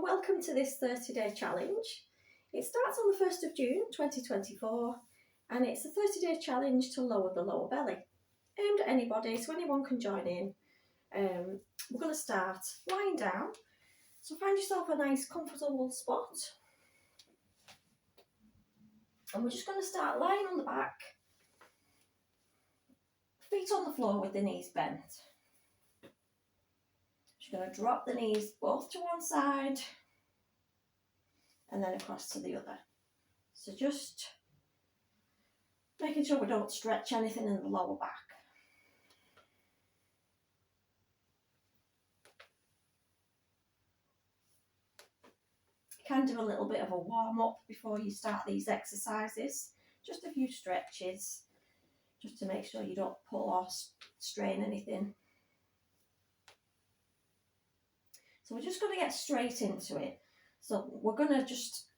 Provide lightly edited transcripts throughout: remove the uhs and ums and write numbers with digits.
welcome to this 30-day challenge. It starts on the 1st of June 2024 and it's a 30-day challenge to lower the lower belly. Aimed at anybody, so anyone can join in. We're going to start lying down, so find yourself a nice comfortable spot. And we're just going to start lying on the back, feet on the floor with the knees bent. Just going to drop the knees both to one side and then across to the other. So just making sure we don't stretch anything in the lower back. You can do a little bit of a warm up before you start these exercises. Just a few stretches, just to make sure you don't pull or strain anything. So we're just going to get straight into it. So we're going to just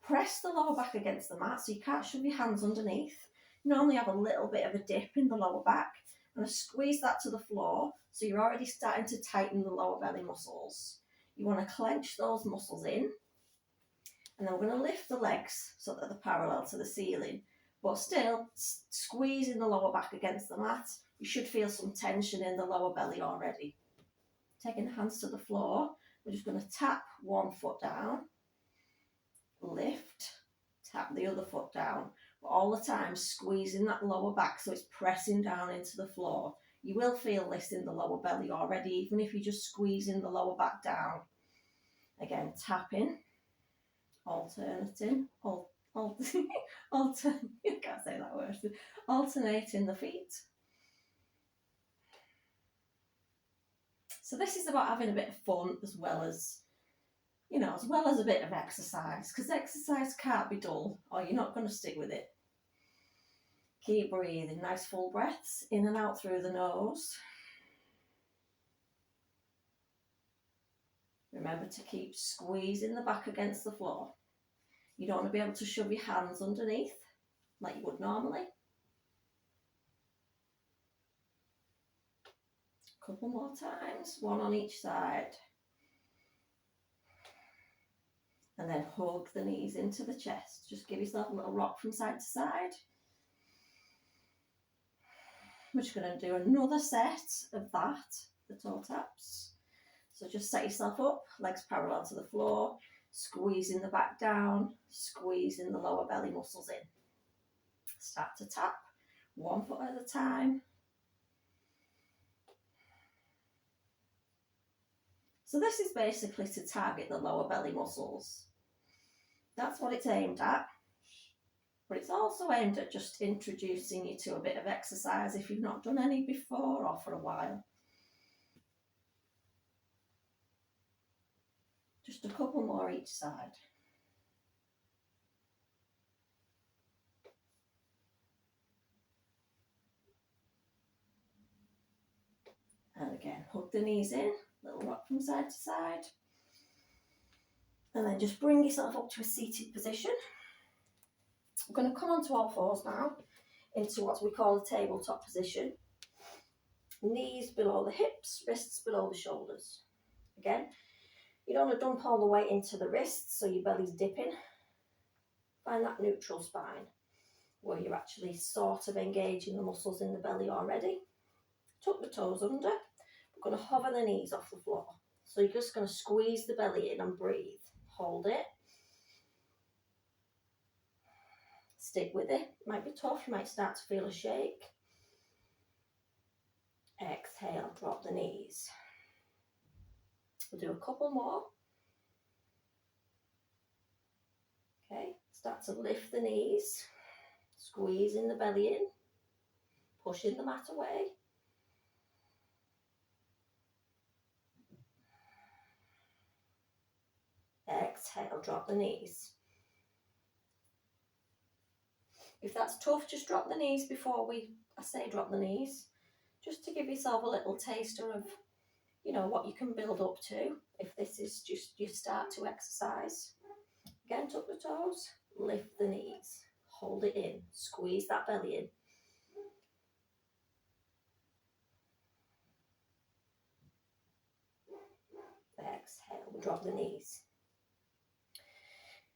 press the lower back against the mat, so you can't shove your hands underneath. You normally have a little bit of a dip in the lower back. I'm going to squeeze that to the floor, so you're already starting to tighten the lower belly muscles. You want to clench those muscles in, and then we're going to lift the legs so that they're parallel to the ceiling, but still squeezing the lower back against the mat. You should feel some tension in the lower belly already. Taking the hands to the floor, we're just going to tap one foot down, lift, tap the other foot down, but all the time squeezing that lower back so it's pressing down into the floor. You will feel this in the lower belly already, even if you're just squeezing the lower back down. Again, tapping, alternating, I can't say that word, alternating the feet. So this is about having a bit of fun as well as a bit of exercise, because exercise can't be dull or you're not going to stick with it. Keep breathing, nice full breaths in and out through the nose. Remember to keep squeezing the back against the floor. You don't want to be able to shove your hands underneath like you would normally. Couple more times, one on each side. And then hug the knees into the chest. Just give yourself a little rock from side to side. We're just going to do another set of that, the toe taps. So just set yourself up, legs parallel to the floor, squeezing the back down, squeezing the lower belly muscles in. Start to tap, one foot at a time. So this is basically to target the lower belly muscles. That's what it's aimed at. But it's also aimed at just introducing you to a bit of exercise if you've not done any before or for a while. Just a couple more each side. And again, hug the knees in, little rock from side to side. And then just bring yourself up to a seated position. We're going to come onto all fours now, into what we call a tabletop position. Knees below the hips, wrists below the shoulders. Again, you don't want to dump all the weight into the wrists so your belly's dipping. Find that neutral spine where you're actually sort of engaging the muscles in the belly already. Tuck the toes under. We're going to hover the knees off the floor. So you're just going to squeeze the belly in and breathe. Hold it. Stick with it. It might be tough. You might start to feel a shake. Exhale, drop the knees. We'll do a couple more. Okay, start to lift the knees. Squeezing the belly in. Pushing the mat away. Exhale, drop the knees. If that's tough, just drop the knees before I say drop the knees, just to give yourself a little taster of, what you can build up to if this is just your start to exercise. Again, tuck the toes, lift the knees, hold it in, squeeze that belly in. Exhale, drop the knees.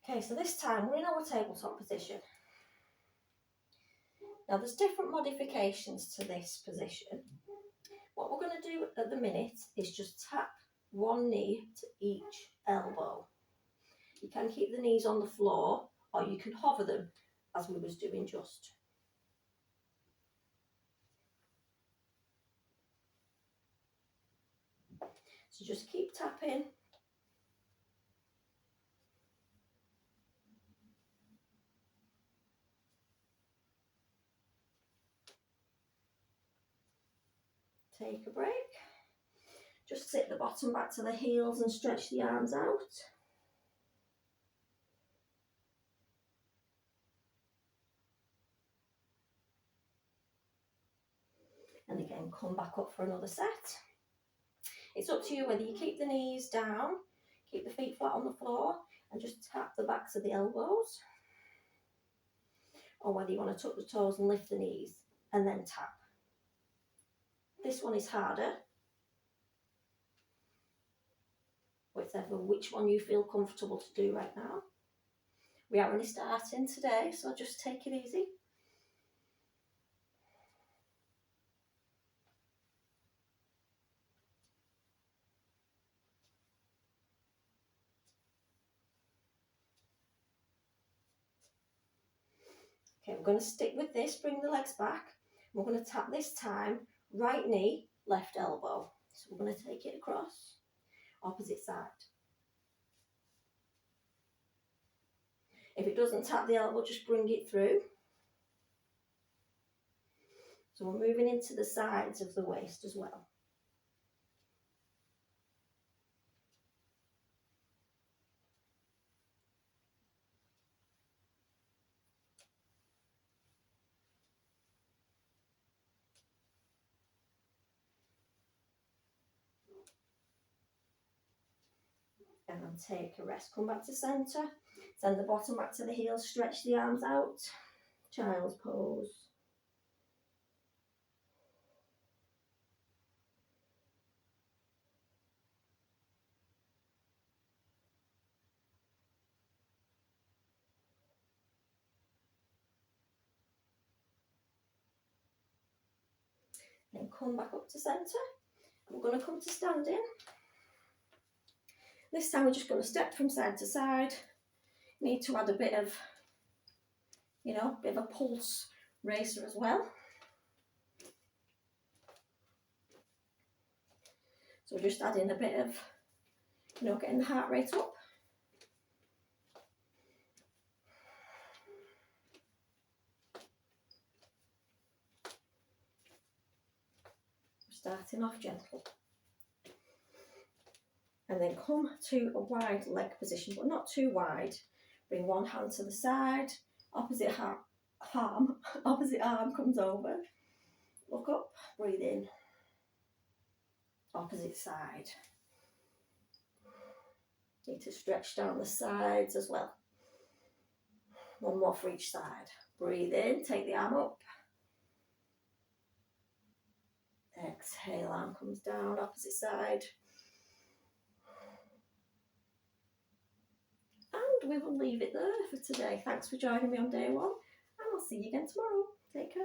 Okay, so this time we're in our tabletop position. Now there's different modifications to this position. What we're going to do at the minute is just tap one knee to each elbow. You can keep the knees on the floor or you can hover them as we was doing just. So just keep tapping. Take a break. Just sit the bottom back to the heels and stretch the arms out. And again, come back up for another set. It's up to you whether you keep the knees down, keep the feet flat on the floor, and just tap the backs of the elbows, or whether you want to tuck the toes and lift the knees and then tap. This one is harder, whichever which one you feel comfortable to do right now. We are only starting today, so just take it easy. Okay, we're going to stick with this, bring the legs back. We're going to tap this time, right knee, left elbow. So we're going to take it across, opposite side. If it doesn't tap the elbow, just bring it through. So we're moving into the sides of the waist as well. And take a rest, come back to centre, send the bottom back to the heels, stretch the arms out, child's pose. Then come back up to centre. We're going to come to standing. This time we're just going to step from side to side. Need to add a bit of, bit of a pulse racer as well. So we're just adding a bit of, getting the heart rate up. Starting off gentle. And then come to a wide leg position, but not too wide. Bring one hand to the side, opposite arm comes over. Look up, breathe in. Opposite side. Need to stretch down the sides as well. One more for each side. Breathe in, take the arm up. Exhale, arm comes down, opposite side. And we will leave it there for today. Thanks for joining me on day one, and I'll see you again tomorrow. Take care.